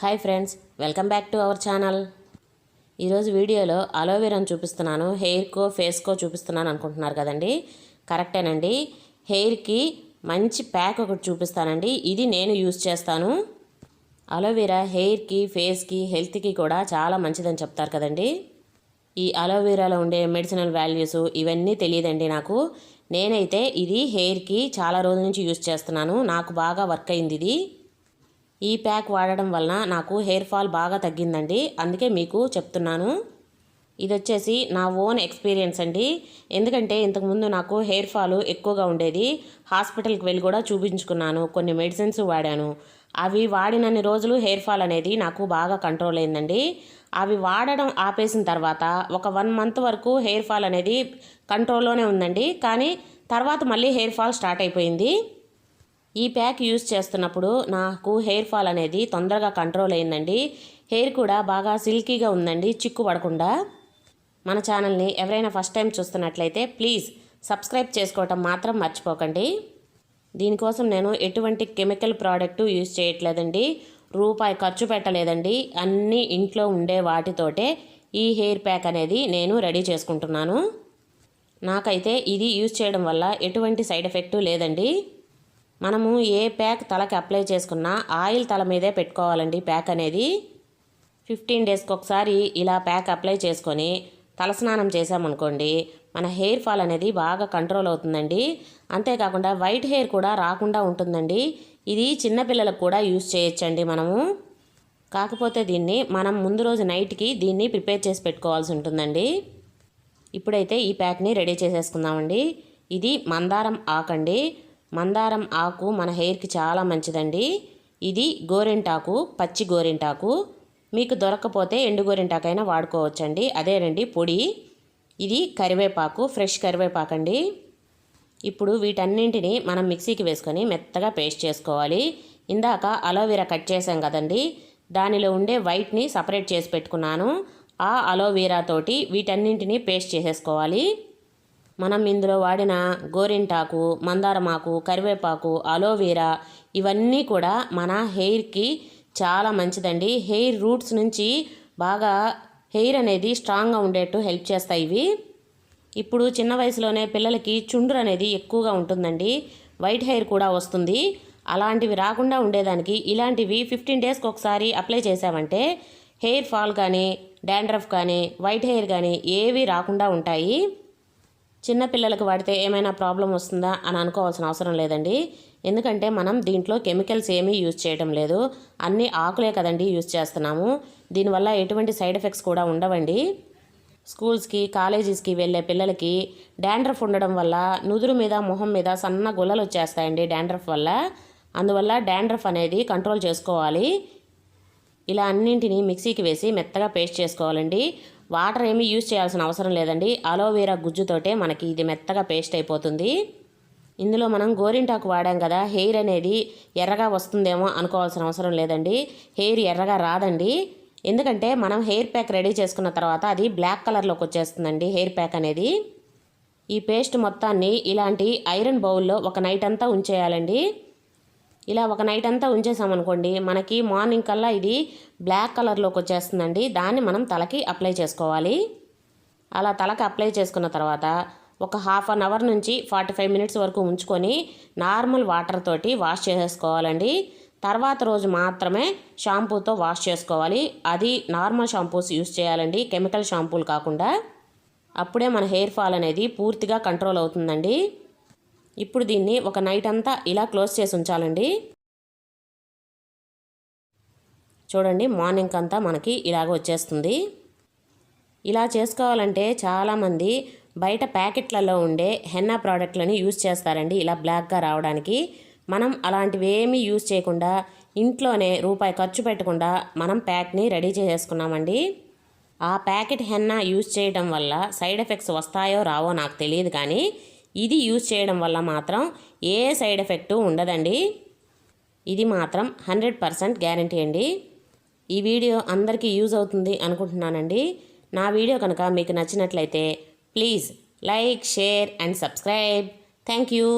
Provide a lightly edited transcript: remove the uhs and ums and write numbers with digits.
Hi friends, welcome back to our channel. ఈరోజు వీడియోలో అలోవెరాను చూపిస్తున్నాను. హెయిర్కో ఫేస్కో చూపిస్తున్నాను అనుకుంటున్నారు కదండి. కరెక్టేనండి. హెయిర్కి మంచి ప్యాక్ ఒకటి చూపిస్తానండి. ఇది నేను యూస్ చేస్తాను. అలోవెరా హెయిర్కి, ఫేస్కి, హెల్త్కి కూడా చాలా మంచిదని చెప్తారు కదండి. ఈ అలోవెరాలో ఉండే మెడిసినల్ వాల్యూస్ ఇవన్నీ తెలియదండి నాకు. నేనైతే ఇది హెయిర్కి చాలా రోజుల నుంచి యూస్ చేస్తున్నాను. నాకు బాగా వర్క్ అయింది ఇది. ఈ ప్యాక్ వాడడం వలన నాకు హెయిర్ ఫాల్ బాగా తగ్గిందండి. అందుకే మీకు చెప్తున్నాను. ఇది వచ్చేసి నా ఓన్ ఎక్స్పీరియన్స్ అండి. ఎందుకంటే ఇంతకుముందు నాకు హెయిర్ ఫాల్ ఎక్కువగా ఉండేది. హాస్పిటల్కి వెళ్ళి కూడా చూపించుకున్నాను. కొన్ని మెడిసిన్స్ వాడాను. అవి వాడినన్ని రోజులు హెయిర్ ఫాల్ అనేది నాకు బాగా కంట్రోల్ అయిందండి. అవి వాడడం ఆపేసిన తర్వాత ఒక 1 మంత్ వరకు హెయిర్ ఫాల్ అనేది కంట్రోల్లోనే ఉందండి. కానీ తర్వాత మళ్ళీ హెయిర్ ఫాల్ స్టార్ట్ అయిపోయింది. ఈ ప్యాక్ యూస్ చేస్తున్నప్పుడు నాకు హెయిర్ ఫాల్ అనేది తొందరగా కంట్రోల్ అయిందండి. హెయిర్ కూడా బాగా సిల్కీగా ఉందండి, చిక్కు పడకుండా. మన ఛానల్ని ఎవరైనా ఫస్ట్ టైం చూస్తున్నట్లయితే ప్లీజ్ సబ్స్క్రైబ్ చేసుకోవటం మాత్రం మర్చిపోకండి. దీనికోసం నేను ఎటువంటి కెమికల్ ప్రోడక్ట్ యూస్ చేయట్లేదండి. రూపాయి ఖర్చు పెట్టలేదండి. అన్నీ ఇంట్లో ఉండే వాటితోటే ఈ హెయిర్ ప్యాక్ అనేది నేను రెడీ చేసుకుంటున్నాను. నాకైతే ఇది యూస్ చేయడం వల్ల ఎటువంటి సైడ్ ఎఫెక్ట్ లేదండి. మనము ఏ ప్యాక్ తలకి అప్లై చేసుకున్నా ఆయిల్ తల మీదే పెట్టుకోవాలండి. ప్యాక్ అనేది 15 డేస్కి ఒకసారి ఇలా ప్యాక్ అప్లై చేసుకొని తలస్నానం చేసామనుకోండి, మన హెయిర్ ఫాల్ అనేది బాగా కంట్రోల్ అవుతుందండి. అంతేకాకుండా వైట్ హెయిర్ కూడా రాకుండా ఉంటుందండి. ఇది చిన్నపిల్లలకు కూడా యూస్ చేయొచ్చండి మనము. కాకపోతే దీన్ని మనం ముందు రోజు నైట్కి దీన్ని ప్రిపేర్ చేసి పెట్టుకోవాల్సి ఉంటుందండి. ఇప్పుడైతే ఈ ప్యాక్ని రెడీ చేసేసుకుందామండి. ఇది మందారం ఆకండి. మందారం ఆకు మన హెయిర్కి చాలా మంచిదండి. ఇది గోరింటాకు, పచ్చి గోరింటాకు. మీకు దొరకకపోతే ఎండు గోరింటాకైనా వాడుకోవచ్చండి. అదేనండి పొడి. ఇది కరివేపాకు, ఫ్రెష్ కరివేపాకు అండి. ఇప్పుడు వీటన్నింటినీ మనం మిక్సీకి వేసుకొని మెత్తగా పేస్ట్ చేసుకోవాలి. ఇందాక అలోవెరా కట్ చేసాం కదండి, దానిలో ఉండే వైట్ని సపరేట్ చేసి పెట్టుకున్నాను. ఆ అలోవెరా తోటి వీటన్నింటినీ పేస్ట్ చేసేసుకోవాలి. మనం ఇందులో వాడిన గోరింటాకు, మందారమాకు, కరివేపాకు, అలోవెరా ఇవన్నీ కూడా మన హెయిర్కి చాలా మంచిదండి. హెయిర్ రూట్స్ నుంచి బాగా హెయిర్ అనేది స్ట్రాంగ్గా ఉండేట్టు హెల్ప్ చేస్తాయి ఇవి. ఇప్పుడు చిన్న వయసులోనే పిల్లలకి చుండ్రు అనేది ఎక్కువగా ఉంటుందండి. వైట్ హెయిర్ కూడా వస్తుంది. అలాంటివి రాకుండా ఉండేదానికి ఇలాంటివి 15 డేస్కి ఒకసారి అప్లై చేసామంటే హెయిర్ ఫాల్ కానీ, డాండ్రఫ్ కానీ, వైట్ హెయిర్ కానీ ఏవి రాకుండా ఉంటాయి. చిన్నపిల్లలకు వాడితే ఏమైనా ప్రాబ్లం వస్తుందా అని అనుకోవాల్సిన అవసరం లేదండి. ఎందుకంటే మనం దీంట్లో కెమికల్స్ ఏమీ యూజ్ చేయడం లేదు. అన్ని ఆకులే కదండి యూజ్ చేస్తున్నాము. దీనివల్ల ఎటువంటి సైడ్ ఎఫెక్ట్స్ కూడా ఉండవండి. స్కూల్స్కి, కాలేజెస్కి వెళ్ళే పిల్లలకి డాండ్రఫ్ ఉండడం వల్ల నుదురు మీద, మొహం మీద సన్న గుల్లలు వచ్చేస్తాయండి డాండ్రఫ్ వల్ల. అందువల్ల డాండ్రఫ్ అనేది కంట్రోల్ చేసుకోవాలి. ఇలా అన్నింటినీ మిక్సీకి వేసి మెత్తగా పేస్ట్ చేసుకోవాలండి. వాటర్ ఏమీ యూజ్ చేయాల్సిన అవసరం లేదండి. అలోవెరా గుజ్జుతోటే మనకి ఇది మెత్తగా పేస్ట్ అయిపోతుంది. ఇందులో మనం గోరింటాకు వాడాం కదా, హెయిర్ అనేది ఎర్రగా వస్తుందేమో అనుకోవాల్సిన అవసరం లేదండి. హెయిర్ ఎర్రగా రాదండి. ఎందుకంటే మనం హెయిర్ ప్యాక్ రెడీ చేసుకున్న తర్వాత అది బ్లాక్ కలర్లోకి వచ్చేస్తుందండి హెయిర్ ప్యాక్ అనేది. ఈ పేస్ట్ మొత్తాన్ని ఇలాంటి ఐరన్ బౌల్లో ఒక నైట్ అంతా ఉంచేయాలండి. ఇలా ఒక నైట్ అంతా ఉంచేసామనుకోండి, మనకి మార్నింగ్ కల్లా ఇది బ్లాక్ కలర్లోకి వచ్చేస్తుందండి. దాన్ని మనం తలకి అప్లై చేసుకోవాలి. అలా తలకి అప్లై చేసుకున్న తర్వాత ఒక హాఫ్ అన్ అవర్ నుంచి 45 మినిట్స్ వరకు ఉంచుకొని నార్మల్ వాటర్ తోటి వాష్ చేసేసుకోవాలండి. తర్వాత రోజు మాత్రమే షాంపూతో వాష్ చేసుకోవాలి. అది నార్మల్ షాంపూస్ యూస్ చేయాలండి, కెమికల్ షాంపూలు కాకుండా. అప్పుడే మన హెయిర్ ఫాల్ అనేది పూర్తిగా కంట్రోల్ అవుతుందండి. ఇప్పుడు దీన్ని ఒక నైట్ అంతా ఇలా క్లోజ్ చేసి ఉంచాలండి. చూడండి, మార్నింగ్ అంతా మనకి ఇలాగ వచ్చేస్తుంది. ఇలా చేసుకోవాలంటే చాలామంది బయట ప్యాకెట్లలో ఉండే హెన్నా ప్రోడక్ట్లని యూజ్ చేస్తారండి ఇలా బ్లాక్గా రావడానికి. మనం అలాంటివి ఏమీ యూజ్ చేయకుండా ఇంట్లోనే రూపాయి ఖర్చు పెట్టకుండా మనం ప్యాక్ని రెడీ చేసేసుకున్నామండి. ఆ ప్యాకెట్ హెన్నా యూజ్ చేయడం వల్ల సైడ్ ఎఫెక్ట్స్ వస్తాయో రావో నాకు తెలియదు, కానీ ఇది యూజ్ చేయడం వల్ల మాత్రం ఏ సైడ్ ఎఫెక్టు ఉండదండి. ఇది మాత్రం 100% గ్యారంటీ అండి. ఈ వీడియో అందరికీ యూజ్ అవుతుంది అనుకుంటున్నానండి. నా వీడియో కనుక మీకు నచ్చినట్లయితే please like, share and subscribe. Thank you.